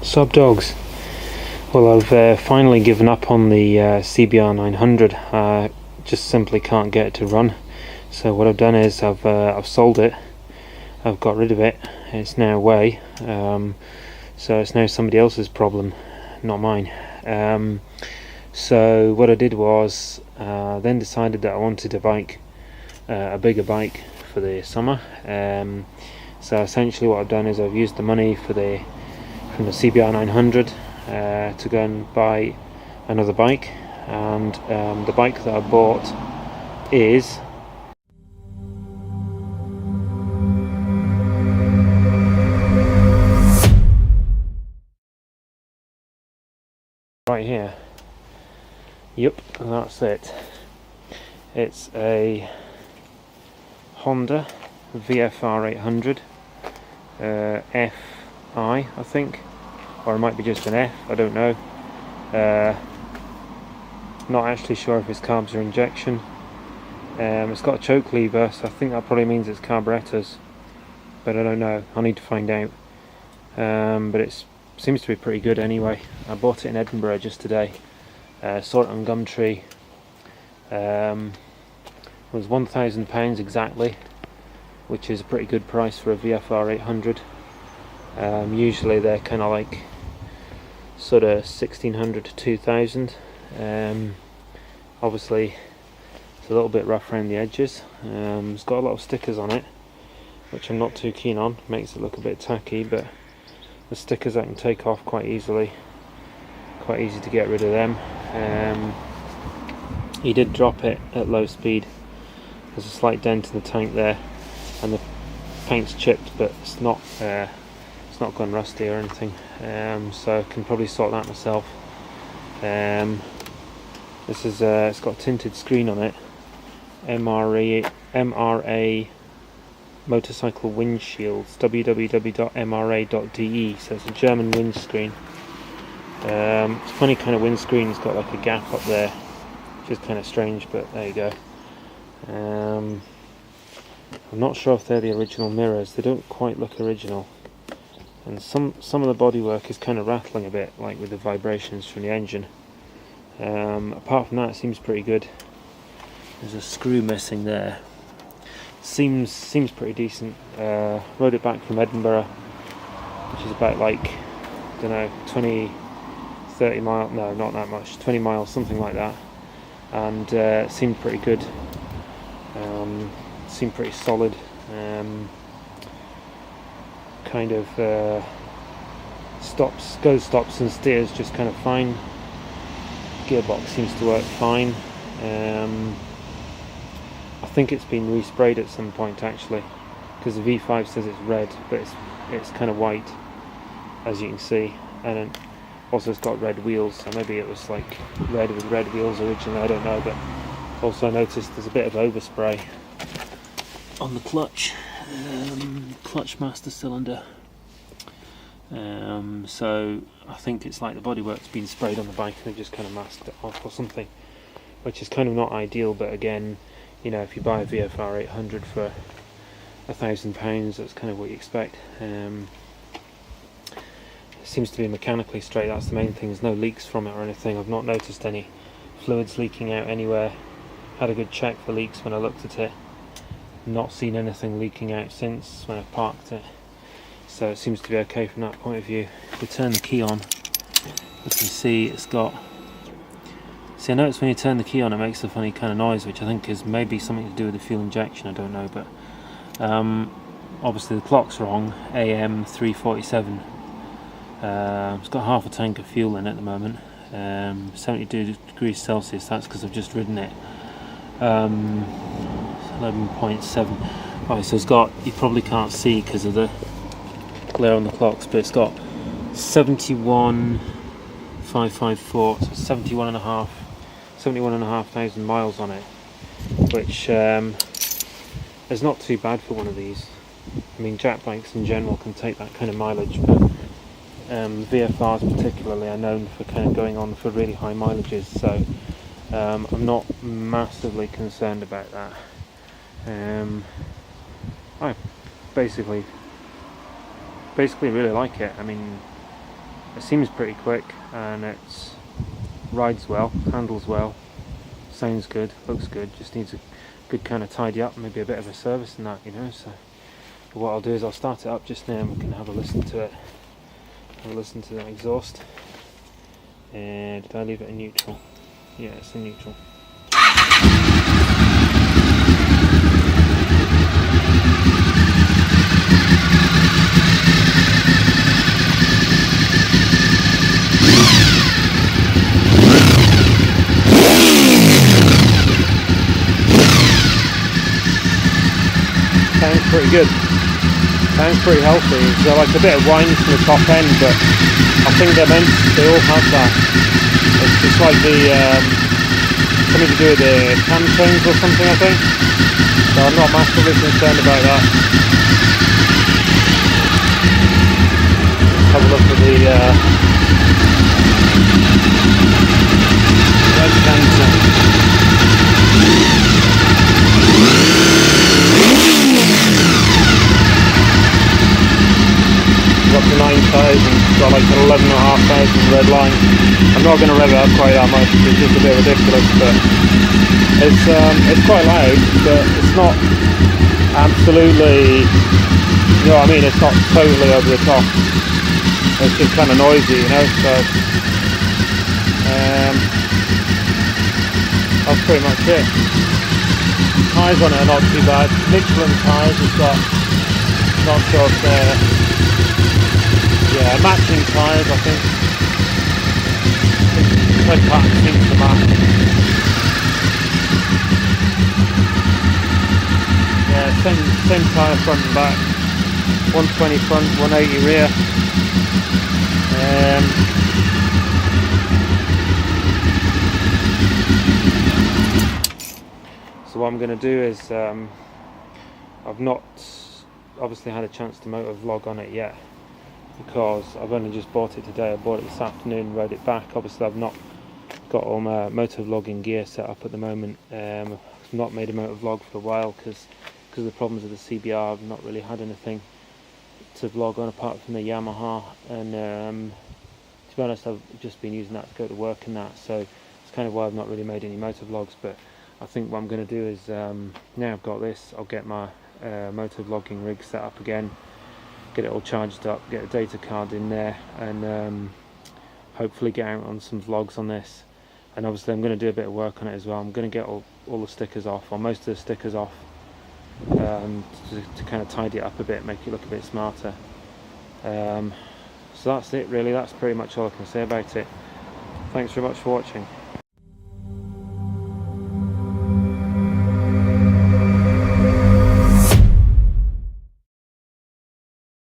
Sub dogs. Well, I've finally given up on the CBR 900. I just simply can't get it to run. So what I've done is I've sold it. I've got rid of it. It's now away. So it's now somebody else's problem, not mine. So what I did was then decided that I wanted a bike, a bigger bike for the summer. So essentially what I've done is I've used the money from the CBR 900 to go and buy another bike, and the bike that I bought is right here. Yep, that's it. It's a Honda VFR 800 FI, I think, or it might be just an F, I don't know. Not actually sure if it's carbs or injection. It's got a choke lever, so I think that probably means it's carburetors, but I don't know, I need to find out. But it seems to be pretty good anyway. I bought it in Edinburgh just today. Saw it on Gumtree. It was £1,000 exactly, which is a pretty good price for a VFR 800. Usually they're kind of like sort of 1,600 to 2,000. Obviously it's a little bit rough around the edges. It's got a lot of stickers on it, which I'm not too keen on. Makes it look a bit tacky, but the stickers I can take off quite easily. Quite easy to get rid of them. He did drop it at low speed. There's a slight dent in the tank there, and the paint's chipped, but it's not gone rusty or anything. So I can probably sort that myself. This is it's got a tinted screen on it. MRA motorcycle windshields, www.mra.de. So it's a German windscreen. It's a funny kind of windscreen. It's got like a gap up there, which is kind of strange, but there you go. I'm not sure if they're the original mirrors. They don't quite look original, and some of the bodywork is kind of rattling a bit, like with the vibrations from the engine. Apart from that, it seems pretty good. There's a screw missing there. Seems pretty decent. Rode it back from Edinburgh, which is about like, I don't know, 30 miles, no, not that much, 20 miles, something like that, and it seemed pretty good. Seemed pretty solid. Kind of goes, stops and steers just kind of fine. Gearbox seems to work fine. I think it's been resprayed at some point actually, because the V5 says it's red, but it's kind of white, as you can see, and also it's got red wheels, so maybe it was like red with red wheels originally, I don't know. But also noticed there's a bit of overspray on the clutch, clutch master cylinder. So I think it's like the bodywork's been sprayed on the bike and they just kind of masked it off or something, which is kind of not ideal. But again, you know, if you buy a VFR 800 for £1,000, that's kind of what you expect. It seems to be mechanically straight. That's the main thing. There's no leaks from it or anything. I've not noticed any fluids leaking out anywhere. Had a good check for leaks when I looked at it. Not seen anything leaking out since when I parked it. So it seems to be okay from that point of view. If we turn the key on, you can see it's got... See, I notice when you turn the key on it makes a funny kind of noise, which I think is maybe something to do with the fuel injection, I don't know. But obviously the clock's wrong, AM 3:47. It's got half a tank of fuel in at the moment, 72 degrees Celsius. That's because I've just ridden it. 11.7. Right, so it's got, you probably can't see because of the glare on the clocks, but it's got 71,554, so 71,500 miles on it, which is not too bad for one of these. I mean, jack bikes in general can take that kind of mileage, but VFRs particularly are known for kind of going on for really high mileages, so I'm not massively concerned about that. I basically really like it. I mean, it seems pretty quick, and it rides well, handles well, sounds good, looks good, just needs a good kind of tidy up, maybe a bit of a service and that, you know. So what I'll do is I'll start it up just now and we can have a listen to it, have a listen to that exhaust. And did I leave it in neutral? Yeah, it's in neutral. Sounds pretty good. Sounds pretty healthy. There's like a bit of whine from the top end, but I think they all have that. It's just like the something to do with the cam chains or something, I think. So I'm not massively concerned about that. Have a look at the red counter. Up to 9,000, got like 11,500 red line. I'm not going to rev it up quite that much, it's just a bit ridiculous, but it's quite loud, but it's not absolutely, you know what I mean, it's not totally over the top. It's just kind of noisy, you know, so that's pretty much it. Tyres on it are not too bad. Michelin tyres, it's got yeah, matching tyres, I think. Tread pattern seems to match. Yeah, same tyre front and back. 120 front, 180 rear. So what I'm going to do is, I've not obviously had a chance to motor vlog on it yet, because I've only just bought it today. I bought it this afternoon, rode it back. Obviously I've not got all my motor vlogging gear set up at the moment. I've not made a motor vlog for a while because of the problems with the CBR. I've not really had anything to vlog on apart from the Yamaha, and to be honest I've just been using that to go to work and that, so it's kind of why I've not really made any motor vlogs. But I think what I'm going to do is, now I've got this, I'll get my motor vlogging rig set up again, get it all charged up, get a data card in there, and hopefully get out on some vlogs on this. And obviously I'm going to do a bit of work on it as well. I'm going to get all the stickers off, or most of the stickers off, to kind of tidy it up a bit, make it look a bit smarter. So that's it really, that's pretty much all I can say about it. Thanks very much for watching.